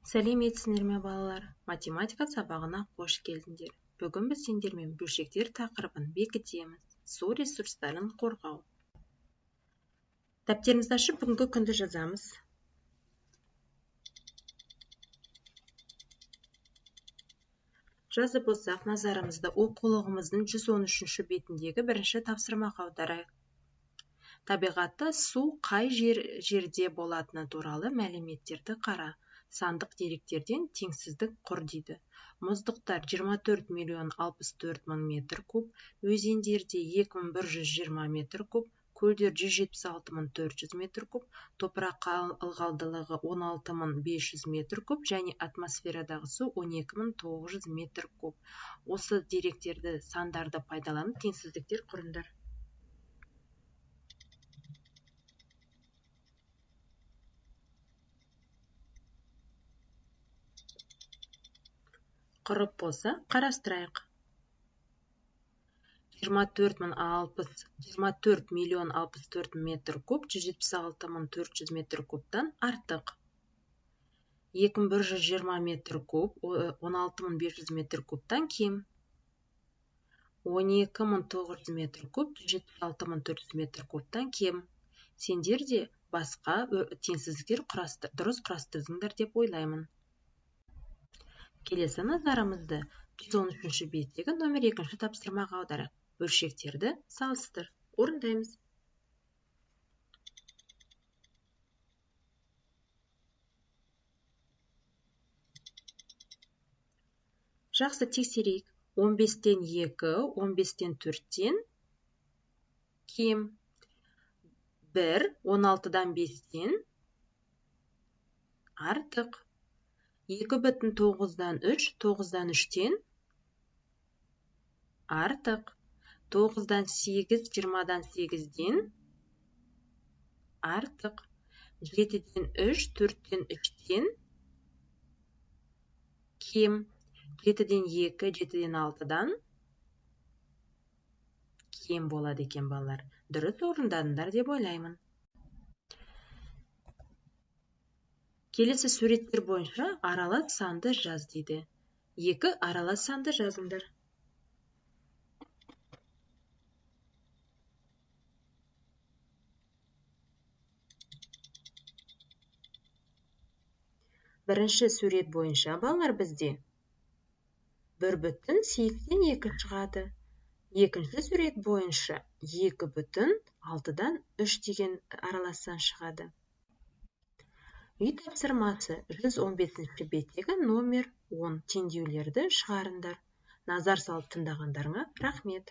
Сәлеметсіңдер ме балалар? Математика сабағына қош келдіңдер. Бүгін біз сендермен бөлшектер тақырыбын бекітеміз. Су ресурстарын қорғау. Дәптерімізді ашып, бүгінгі күнді жазамыз. Жазып болсақ, назарымызды оқулығымыздың 113 бетіндегі бірінші тапсырмаға аударайық. Табиғатта су қай жерде болатыны туралы мәліметтерді қара. Сандық деректерден теңсіздік құр дейді. Мұздықтар 24.064.000 метр куб, өзендерде 2120 метр куб, көлдер 176.400 метр куб, топырақ ылғалдылығы 16.500 метр куб және атмосферадағы су 12.900 метр куб. Осы деректерді сандарды пайдаланып теңсіздіктер құрыңдар. Құрып болса, қарастырайық. 24.064.000 метр куб 176.400 метр кубтан артық. 2120 метр куб 16.500 метр кубтан кем. 12.900 метр куб 176.400 метр кубтан кем. Сендер де басқа теңсіздіктер дұрыс құрастырдыңдар деп ойлаймын. Келесі назарымызды 113 беттегі номер 2 тапсырмаға аударайық. Бөлшектерді салыстыр. Орындаймыз. Жақсы, тексерейік. 15-тен 2, 15-тен 4-тен кем. 1, 16-дан 5-тен артық. 2,9-дан 3, 9-дан 3-тен артық. 9-дан 8, 20-дан 8-ден артық. 7-ден 3, 4-тен 3-тен кем. 7-ден 2, 7-ден 6-дан кем болады екен балалар. Дұрыс орындадыңдар деп ойлаймын. Келесі суреттер бойынша аралас санды жаз дейді. 2 аралас санды жазыңдар. Бірінші сурет бойынша балалар бізде 1,82 шығады. Екінші сурет бойынша 2,6-дан 3 деген аралас сан шығады. Үй тапсырмасы 115 беттегі номер 10 теңдеулерді шығарыңдар. Назар салып тыңдағандарыңа рахмет.